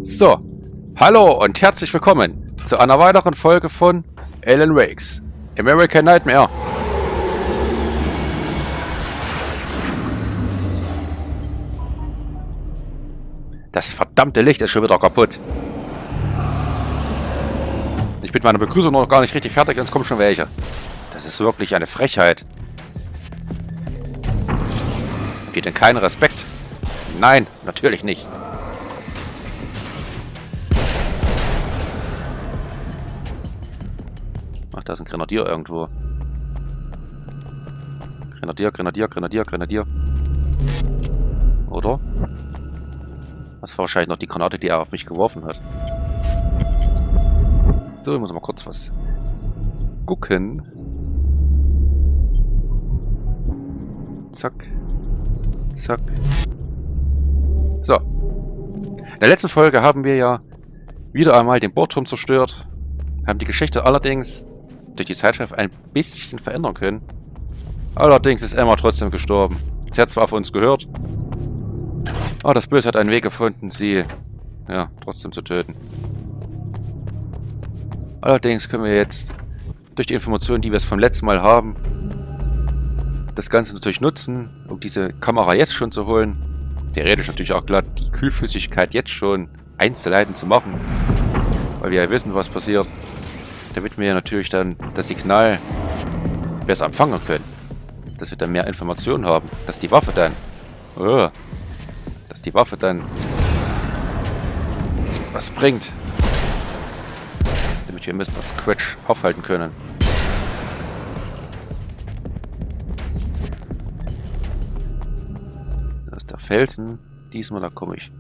So, hallo und herzlich willkommen zu einer weiteren Folge von Alan Wakes sAmericanNightmare. Das verdammte Licht ist schon wieder kaputt. Ich bin mit meiner Begrüßung noch gar nicht richtig fertig, jetzt kommen schon welche. Das ist wirklich eine Frechheit. Habt ihr denn keinen Respekt? Nein, natürlich nicht. Ach, da ist ein Grenadier irgendwo. Grenadier. Oder? Das war wahrscheinlich noch die Granate, die er auf mich geworfen hat. So, ich muss mal kurz was gucken. Zack. Zack. So. In der letzten Folge haben wir ja wieder einmal den Bordturm zerstört. Haben die Geschichte allerdings durch die Zeitschrift ein bisschen verändern können. Allerdings ist Emma trotzdem gestorben. Sie hat zwar auf uns gehört, aber das Böse hat einen Weg gefunden, sie ja trotzdem zu töten. Allerdings können wir jetzt durch die Informationen, die wir es vom letzten Mal haben, das Ganze natürlich nutzen, um diese Kamera jetzt schon zu holen. Theoretisch natürlich auch klar, die Kühlflüssigkeit jetzt schon einzuleiten zu machen, weil wir ja wissen, was passiert. Damit wir natürlich dann das Signal besser empfangen können. Dass wir dann mehr Informationen haben. Dass die Waffe dann was bringt. Damit wir Mr. Scratch aufhalten können. Das ist der Felsen. Diesmal, da komme ich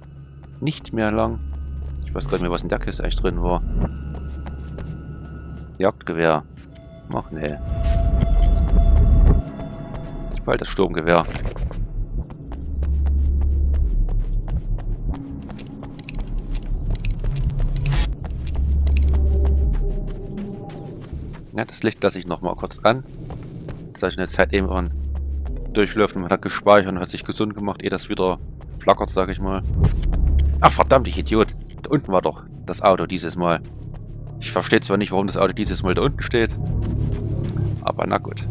nicht mehr lang. Ich weiß gar nicht mehr, was in der Kiste eigentlich drin war. Jagdgewehr. Ach nee. Ich behalte das Sturmgewehr. Ja, das Licht lasse ich nochmal kurz an. Das hat in der Zeit eben durchläuft und man hat gespeichert und hat sich gesund gemacht, ehe das wieder flackert, sag ich mal. Ach verdammt, ich Idiot. Da unten war doch das Auto dieses Mal. Ich verstehe zwar nicht, warum das Auto dieses Mal da unten steht, aber na gut.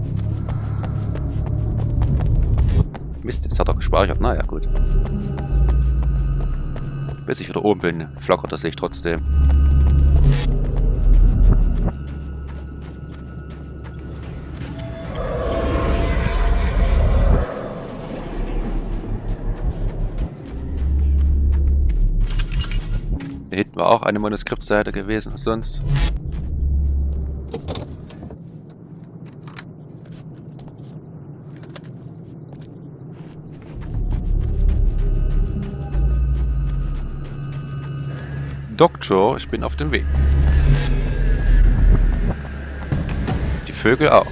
Mist, jetzt hat er gespeichert. Naja, gut. Bis ich wieder oben bin, flackert das Licht trotzdem. Hier hinten war auch eine Manuskriptseite gewesen und sonst. Doktor, ich bin auf dem Weg. Die Vögel auch.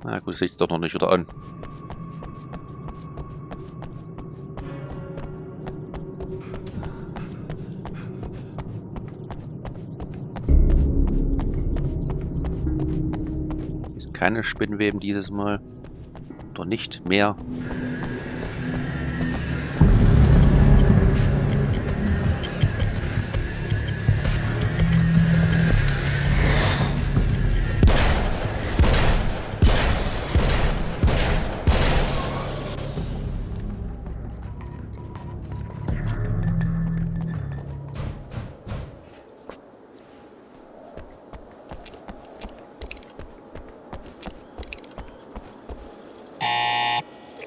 Na gut, das sieht doch noch nicht wieder an. Hier sind keine Spinnweben dieses Mal. Oder nicht mehr.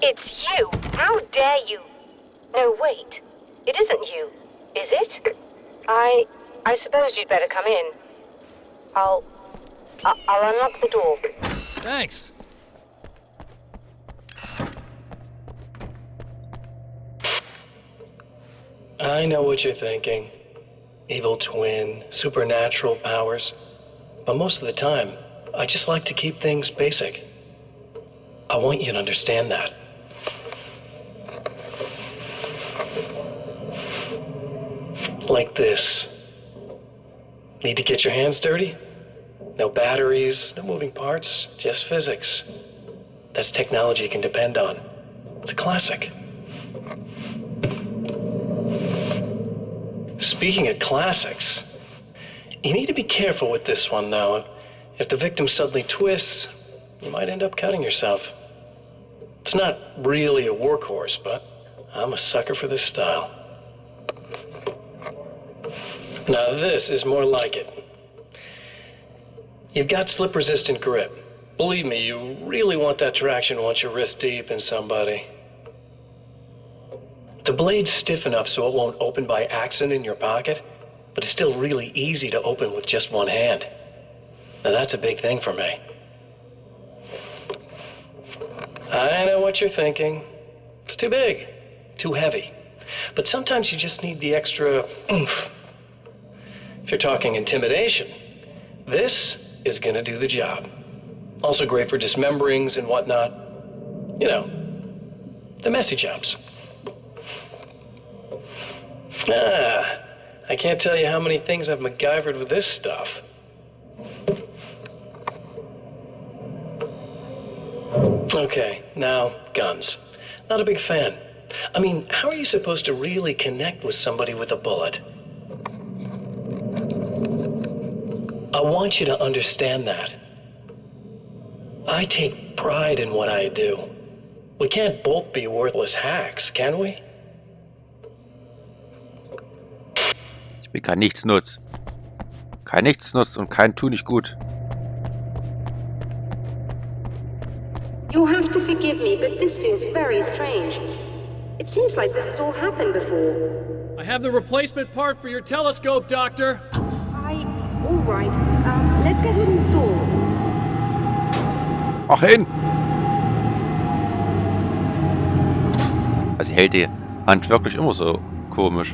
It's you! How dare you! No, wait. It isn't you, is it? I suppose you'd better come in. I'll unlock the door. Thanks. I know what you're thinking. evil twin, supernatural powers. But most of the time, I just like to keep things basic. I want you to understand that. Like this. Need to get your hands dirty? No batteries, no moving parts, just physics. That's technology you can depend on. It's a classic. Speaking of classics, you need to be careful with this one, though. If the victim suddenly twists, you might end up cutting yourself. It's not really a workhorse, but I'm a sucker for this style. Now this is more like it. You've got slip-resistant grip. Believe me, you really want that traction once you're wrist deep in somebody. The blade's stiff enough so it won't open by accident in your pocket, but it's still really easy to open with just one hand. Now that's a big thing for me. I know what you're thinking. It's too big, too heavy. But sometimes you just need the extra oomph. If you're talking intimidation, this is gonna do the job. Also great for dismemberings and whatnot. You know, the messy jobs. I can't tell you how many things I've MacGyvered with this stuff. Okay, now, guns. Not a big fan. I mean, how are you supposed to really connect with somebody with a bullet? I want you to understand that. I take pride in what I do. We can't both be worthless hacks, can we? Ich bin kein Nichtsnutz. Kein Nichtsnutz und kein Tu nicht gut. You'll have to forgive me, but this feels very strange. It seems like this has all happened before. I have the replacement part for your telescope, Doctor. All right. Let's get it installed. Mach hin! Also hält die Hand wirklich immer so komisch.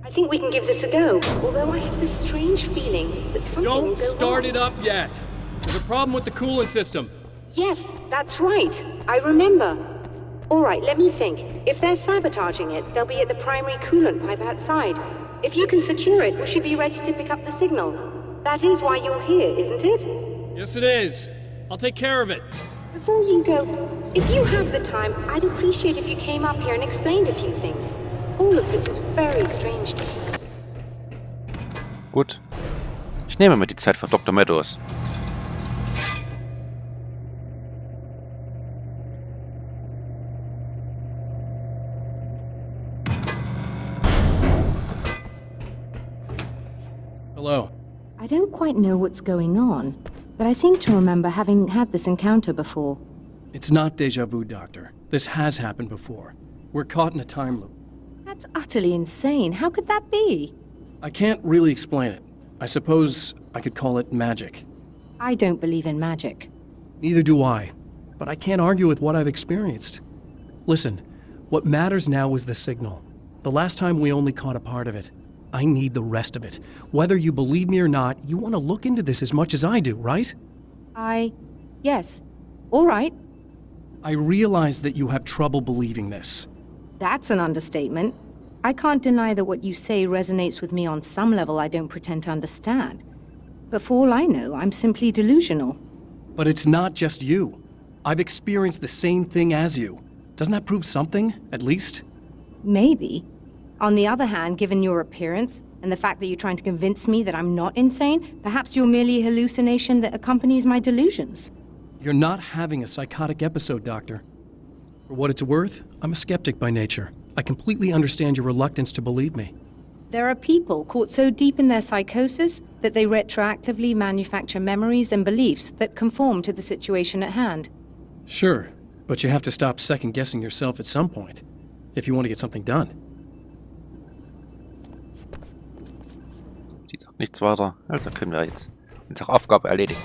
I think we can give this a go, although I have this strange feeling that something will Don't go start wrong. it up yet. There's a problem with the coolant system. Yes, that's right. I remember. All right, let me think. If they're sabotaging it, they'll be at the primary coolant pipe outside. If you can secure it, we should be ready to pick up the signal. That is why you're here, isn't it? Yes, it is. I'll take care of it. Before you go, if you have the time, I'd appreciate if you came up here and explained a few things. All of this is very strange to me. Gut. Ich nehme mir die Zeit für Dr. Meadows. Hello. I don't quite know what's going on, but I seem to remember having had this encounter before. It's not deja vu, Doctor. This has happened before. We're caught in a time loop. That's utterly insane. How could that be? I can't really explain it. I suppose I could call it magic. I don't believe in magic. Neither do I, but I can't argue with what I've experienced. Listen, what matters now is the signal. The last time we only caught a part of it. I need the rest of it. Whether you believe me or not, you want to look into this as much as I do, right? Yes. All right. I realize that you have trouble believing this. That's an understatement. I can't deny that what you say resonates with me on some level I don't pretend to understand. But for all I know, I'm simply delusional. But it's not just you. I've experienced the same thing as you. Doesn't that prove something, at least? Maybe. On the other hand, given your appearance, and the fact that you're trying to convince me that I'm not insane, perhaps you're merely a hallucination that accompanies my delusions. You're not having a psychotic episode, Doctor. For what it's worth, I'm a skeptic by nature. I completely understand your reluctance to believe me. There are people caught so deep in their psychosis that they retroactively manufacture memories and beliefs that conform to the situation at hand. Sure, but you have to stop second-guessing yourself at some point, if you want to get something done. nichts weiter. Also können wir jetzt unsere Aufgabe erledigen.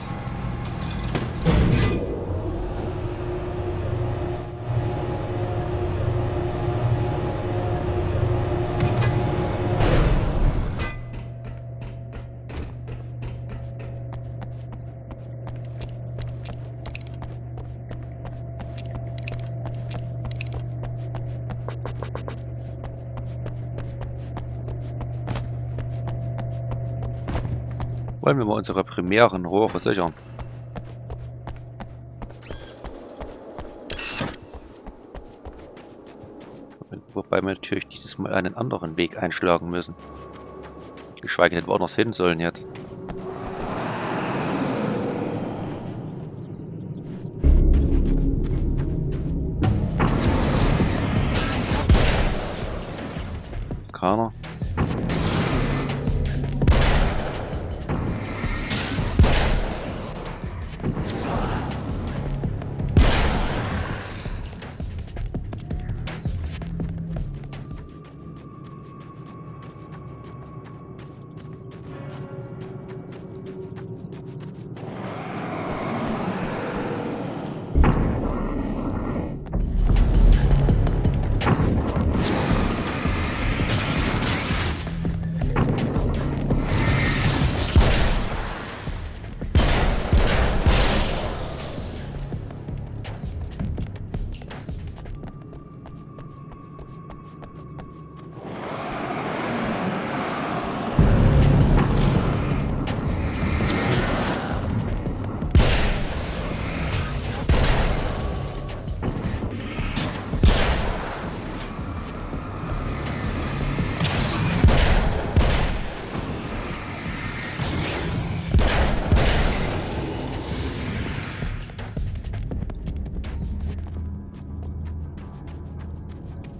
Wollen wir mal unsere primären Rohre sichern. Wobei wir natürlich dieses Mal einen anderen Weg einschlagen müssen. Geschweige denn woanders hin sollen jetzt. Ist keiner.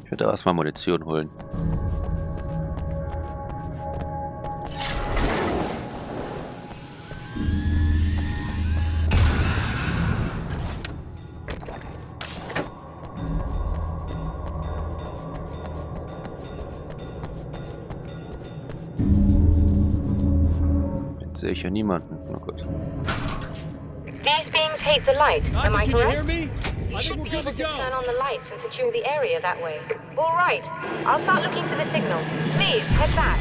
Ich würde erstmal Munition holen. Jetzt sehe ich ja niemanden. Na gut. These beings hate the light, am I correct? You should be able to turn on the lights and secure the area that way. All right, I'll start looking for the signal. Please, head back.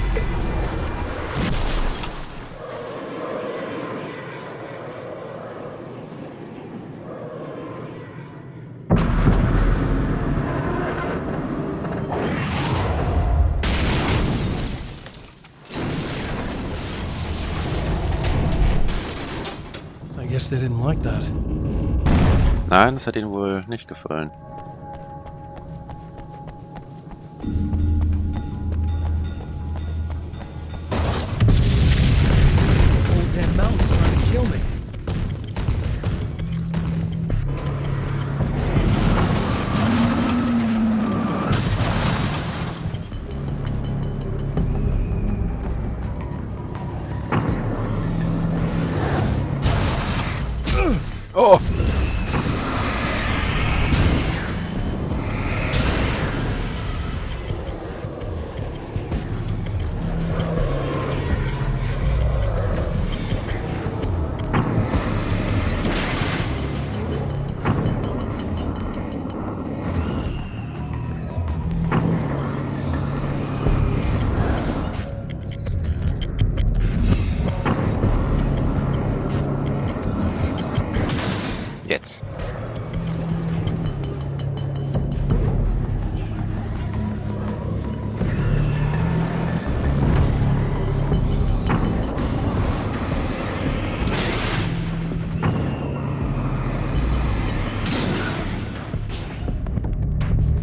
I guess they didn't like that. Nein, das hat ihnen wohl nicht gefallen. Old damn mountain's trying to kill me. Oh! Jetzt.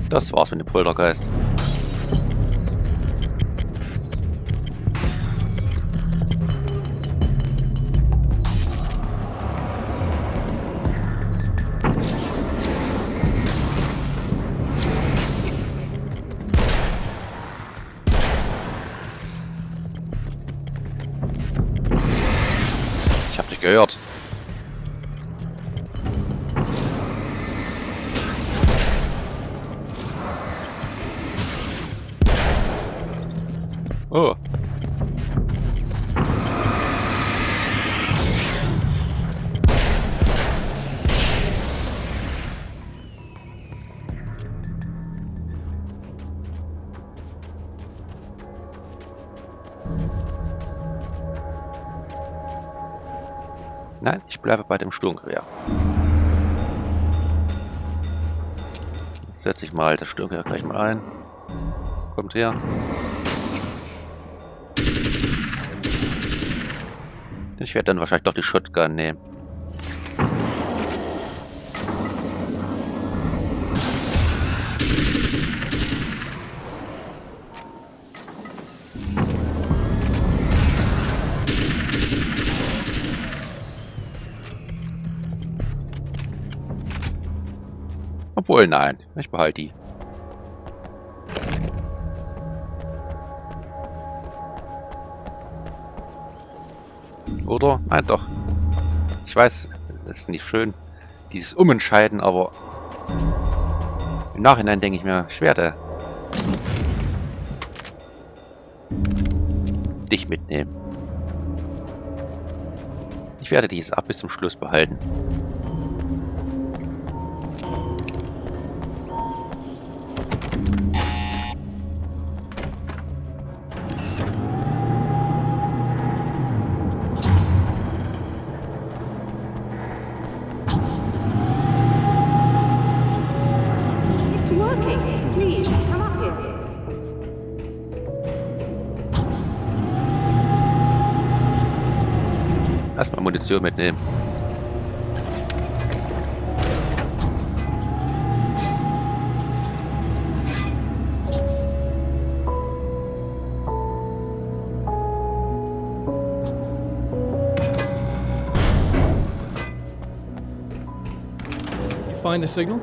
Das war's mit dem Poltergeist. Ich hab dich gehört. Oh. Nein, ich bleibe bei dem Sturmgewehr. Jetzt setze ich mal das Sturmgewehr gleich mal ein. Kommt her. Ich werde dann wahrscheinlich doch die Shotgun nehmen. Obwohl, nein. Ich behalte die. Oder? Nein, doch. Ich weiß, das ist nicht schön, dieses Umentscheiden, aber im Nachhinein denke ich mir, ich werde dich mitnehmen. Ich werde dieses ab bis zum Schluss behalten. It's working. Please, come up here. Erstmal Munition mitnehmen. You find the signal?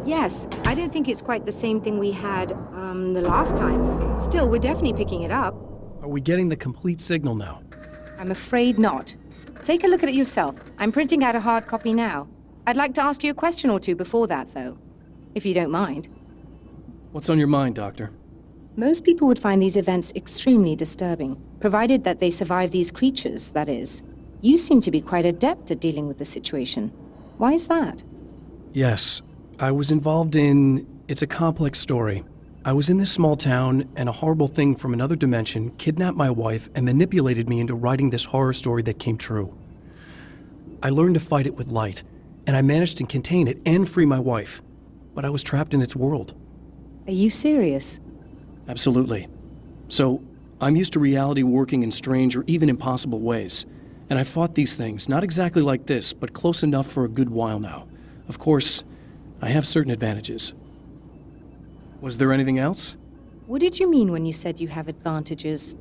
Yes, I don't think it's quite the same thing we had, the last time. Still, we're definitely picking it up. Are we getting the complete signal now? I'm afraid not. Take a look at it yourself. I'm printing out a hard copy now. I'd like to ask you a question or two before that, though. If you don't mind. What's on your mind, Doctor? Most people would find these events extremely disturbing, provided that they survive these creatures, that is. You seem to be quite adept at dealing with the situation. Why is that? Yes, I was involved in... It's a complex story. I was in this small town, and a horrible thing from another dimension kidnapped my wife and manipulated me into writing this horror story that came true. I learned to fight it with light, and I managed to contain it and free my wife. But I was trapped in its world. Are you serious? Absolutely. So, I'm used to reality working in strange or even impossible ways. And I fought these things, not exactly like this, but close enough for a good while now. Of course, I have certain advantages. Was there anything else? What did you mean when you said you have advantages?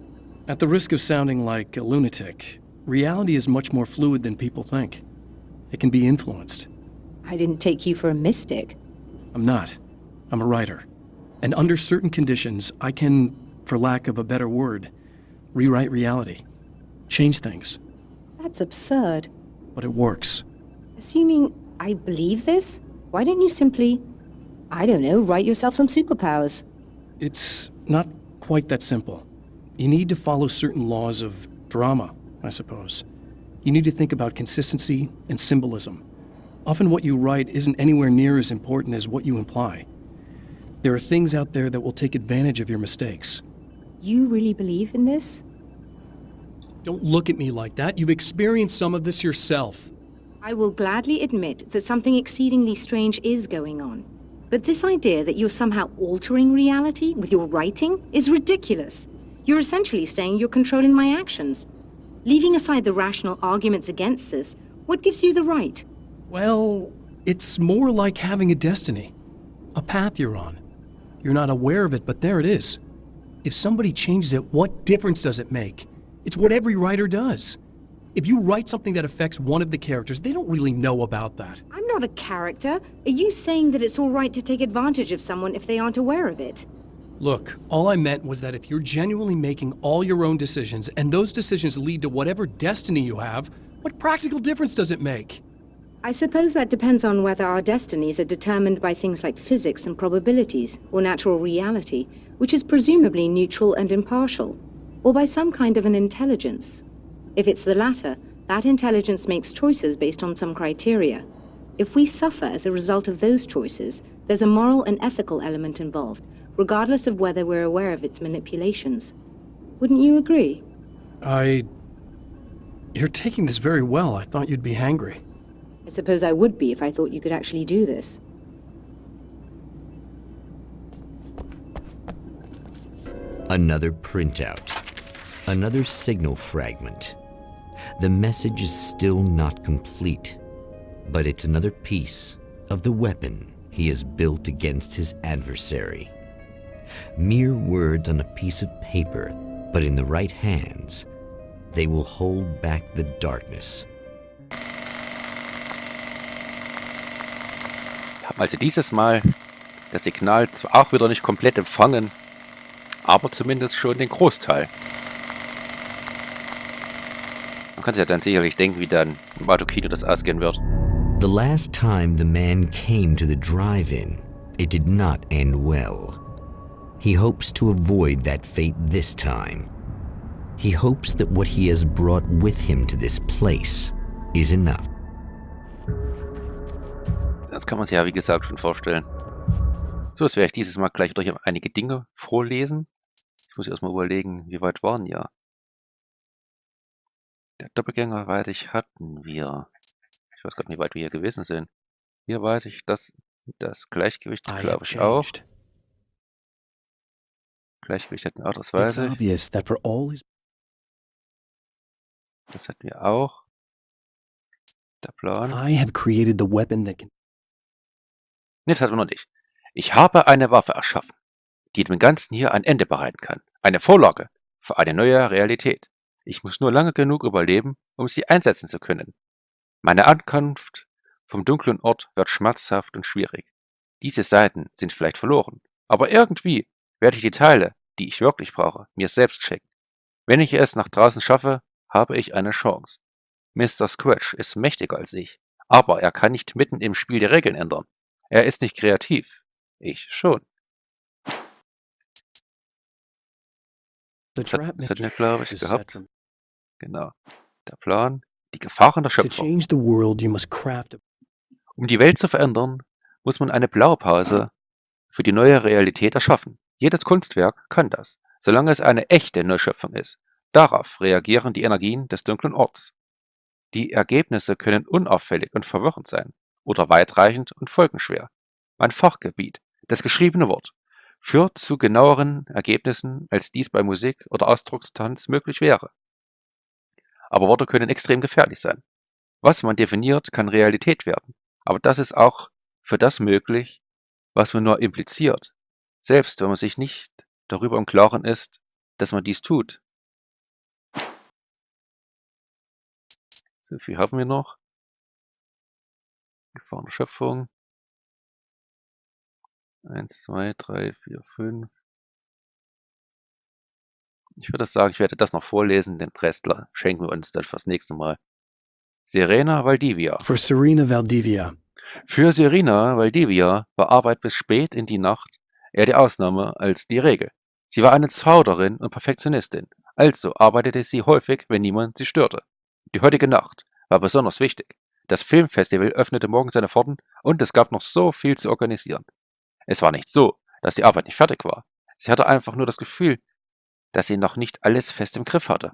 At the risk of sounding like a lunatic, reality is much more fluid than people think. It can be influenced. I didn't take you for a mystic. I'm not. I'm a writer. And under certain conditions, I can, for lack of a better word, rewrite reality. Change things. That's absurd. But it works. Assuming I believe this, why don't you simply, I don't know, write yourself some superpowers? It's not quite that simple. You need to follow certain laws of drama, I suppose. You need to think about consistency and symbolism. Often what you write isn't anywhere near as important as what you imply. There are things out there that will take advantage of your mistakes. You really believe in this? Don't look at me like that. You've experienced some of this yourself. I will gladly admit that something exceedingly strange is going on. But this idea that you're somehow altering reality with your writing is ridiculous. You're essentially saying you're controlling my actions. Leaving aside the rational arguments against this, what gives you the right? Well, it's more like having a destiny. A path you're on. You're not aware of it, but there it is. If somebody changes it, what difference does it make? It's what every writer does. If you write something that affects one of the characters, they don't really know about that. I'm not a character. Are you saying that it's all right to take advantage of someone if they aren't aware of it? Look, all I meant was that if you're genuinely making all your own decisions, and those decisions lead to whatever destiny you have, what practical difference does it make? I suppose that depends on whether our destinies are determined by things like physics and probabilities, or natural reality, which is presumably neutral and impartial, or by some kind of an intelligence. If it's the latter, that intelligence makes choices based on some criteria. If we suffer as a result of those choices, there's a moral and ethical element involved, regardless of whether we're aware of its manipulations. Wouldn't you agree? You're taking this very well. I thought you'd be hangry. I suppose I would be if I thought you could actually do this. Another printout. Another signal fragment. The message is still not complete, but it's another piece of the weapon he has built against his adversary. Mere words on a piece of paper, but in the right hands, they will hold back the darkness. Wir haben also dieses Mal das Signal zwar auch wieder nicht komplett empfangen, aber zumindest schon den Großteil. Man kann sich ja dann sicherlich denken, wie dann im Autokino das ausgehen wird. The last time the man came to the drive-in, it did not end well. He hopes to avoid that fate this time. He hopes that what he has brought with him to this place is enough. Das kann man sich ja, wie gesagt, schon vorstellen. So, jetzt werde ich dieses Mal gleich durch einige Dinge vorlesen. Ich muss erstmal überlegen, wie weit waren ja. Der Doppelgänger, weiß ich, hatten wir. Ich weiß gar nicht, wie weit wir hier gewesen sind. Hier weiß ich, dass das Gleichgewicht, glaube ich, auch. Gleichgewicht hatten wir auch, das weiß ich. Das hatten wir auch. Der Plan. Jetzt hatten wir noch nicht. Ich habe eine Waffe erschaffen, die dem Ganzen hier ein Ende bereiten kann. Eine Vorlage für eine neue Realität. Ich muss nur lange genug überleben, um sie einsetzen zu können. Meine Ankunft vom dunklen Ort wird schmerzhaft und schwierig. Diese Seiten sind vielleicht verloren, aber irgendwie werde ich die Teile, die ich wirklich brauche, mir selbst schenken. Wenn ich es nach draußen schaffe, habe ich eine Chance. Mr. Scratch ist mächtiger als ich, aber er kann nicht mitten im Spiel die Regeln ändern. Er ist nicht kreativ. Ich schon. Das hatten wir, glaube ich, gehabt. Genau. Der Plan. Die Gefahren der Schöpfung. Um die Welt zu verändern, muss man eine Blaupause für die neue Realität erschaffen. Jedes Kunstwerk kann das, solange es eine echte Neuschöpfung ist. Darauf reagieren die Energien des dunklen Orts. Die Ergebnisse können unauffällig und verwirrend sein oder weitreichend und folgenschwer. Mein Fachgebiet, das geschriebene Wort, führt zu genaueren Ergebnissen, als dies bei Musik oder Ausdruckstanz möglich wäre. Aber Worte können extrem gefährlich sein. Was man definiert, kann Realität werden. Aber das ist auch für das möglich, was man nur impliziert. Selbst wenn man sich nicht darüber im Klaren ist, dass man dies tut. So viel haben wir noch. Gefahren der Schöpfung. 1, 2, 3, 4, 5. Ich würde sagen, ich werde das noch vorlesen, den Rest schenken wir uns dann fürs nächste Mal. Serena Valdivia. For Serena Valdivia. Für Serena Valdivia war Arbeit bis spät in die Nacht eher die Ausnahme als die Regel. Sie war eine Zauderin und Perfektionistin, also arbeitete sie häufig, wenn niemand sie störte. Die heutige Nacht war besonders wichtig. Das Filmfestival öffnete morgen seine Pforten und es gab noch so viel zu organisieren. Es war nicht so, dass die Arbeit nicht fertig war. Sie hatte einfach nur das Gefühl, dass sie noch nicht alles fest im Griff hatte.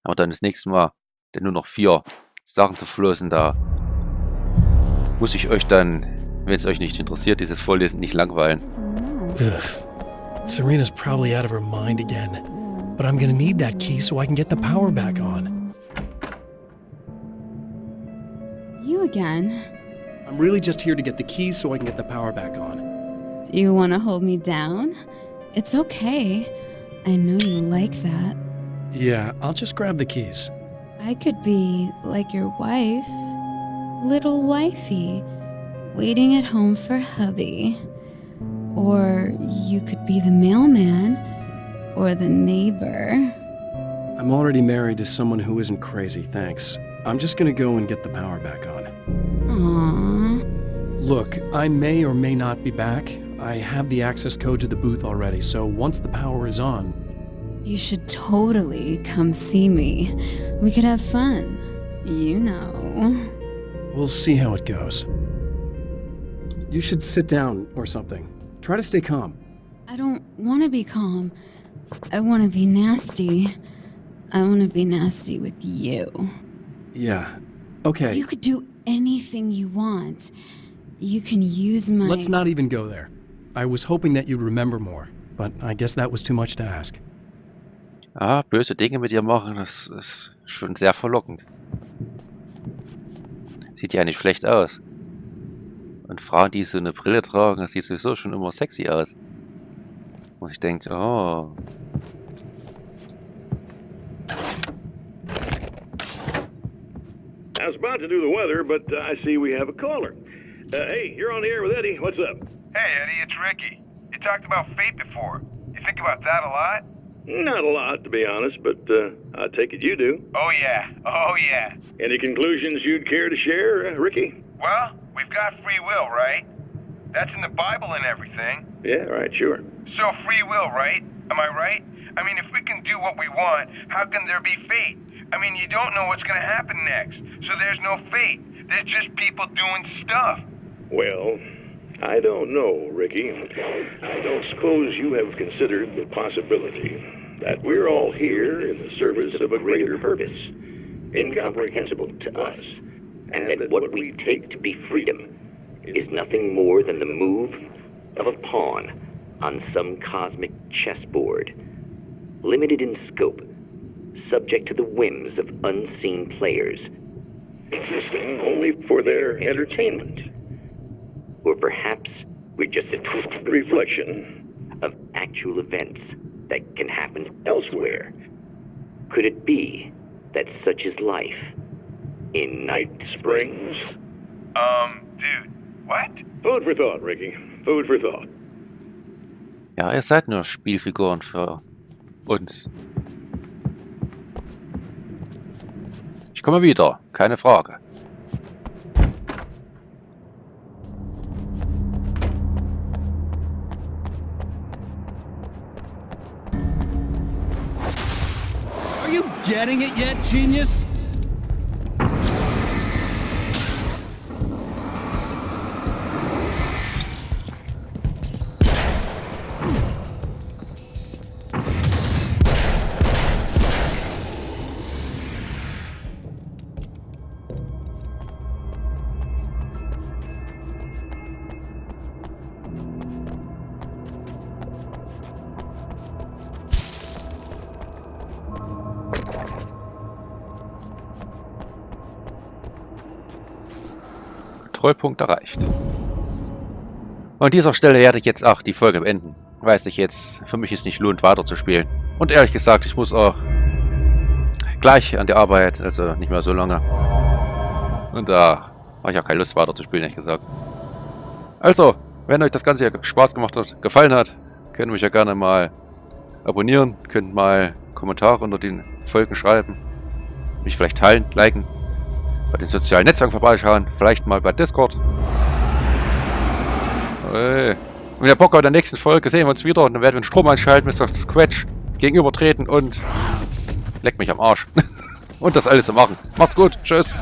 Aber dann das nächste Mal, denn nur noch 4 Sachen zu flossen, da muss ich euch dann, wenn es euch nicht interessiert, dieses Vorlesen nicht langweilen. Serena's probably out of her mind again, but I'm gonna need that key so I can get the power back on. You again? I'm really just here to get the keys so I can get the power back on. Do you want to hold me down? It's okay. I know you like that. Yeah, I'll just grab the keys. I could be like your wife, little wifey, waiting at home for hubby. Or you could be the mailman, or the neighbor. I'm already married to someone who isn't crazy, thanks. I'm just gonna go and get the power back on. Aww. Look, I may or may not be back. I have the access code to the booth already, so once the power is on... You should totally come see me. We could have fun. You know. We'll see how it goes. You should sit down or something. Try to stay calm. I don't want to be calm. I want to be nasty. I want to be nasty with you. Yeah. Okay. You could do anything you want. You can use my... Let's not even go there. I was hoping that you'd remember more, but I guess that was too much to ask. Ah, böse Dinge mit ihr machen, das ist schon sehr verlockend. Sieht ja nicht schlecht aus. Und Frauen, die so eine Brille tragen, das sieht sowieso schon immer sexy aus. Und ich denke, oh... I was about to do the weather, but I see we have a caller. Hey, you're on the air with Eddie. What's up? Hey, Eddie, it's Ricky. You talked about fate before. You think about that a lot? Not a lot, to be honest, but I take it you do. Oh, yeah. Oh, yeah. Any conclusions you'd care to share, Ricky? Well, we've got free will, right? That's in the Bible and everything. Yeah, right, sure. So free will, right? Am I right? I mean, if we can do what we want, how can there be fate? I mean, you don't know what's going to happen next, so there's no fate. There's just people doing stuff. Well, I don't know, Ricky. I don't suppose you have considered the possibility that we're all here in the service of a greater purpose, incomprehensible to us, and that what we take to be freedom is nothing more than the move of a pawn on some cosmic chessboard, limited in scope, subject to the whims of unseen players, existing only for their entertainment. Or perhaps we're just a twisted reflection of actual events that can happen elsewhere. Could it be that such is life in Night Springs? Dude, what? Food for thought, Ricky. Food for thought. Ja, ihr seid nur Spielfiguren für uns. Ich komme wieder, keine Frage. Are you getting it yet, genius? Kontrollpunkt erreicht. Und an dieser Stelle werde ich jetzt auch die Folge beenden, weil es sich jetzt für mich nicht lohnt, weiterzuspielen. Und ehrlich gesagt, ich muss auch gleich an die Arbeit, also nicht mehr so lange. Und da habe ich auch keine Lust weiterzuspielen, ehrlich gesagt. Also, wenn euch das Ganze hier Spaß gemacht hat, gefallen hat, könnt ihr mich ja gerne mal abonnieren, könnt mal Kommentare unter den Folgen schreiben, mich vielleicht teilen, liken, bei den sozialen Netzwerken vorbeischauen, vielleicht mal bei Discord. Hey. Wenn ihr Bock habt, in der nächsten Folge sehen wir uns wieder und dann werden wir den Strom einschalten, Mr. Quetsch gegenübertreten und leckt mich am Arsch. Und das alles zu machen. Macht's gut, tschüss.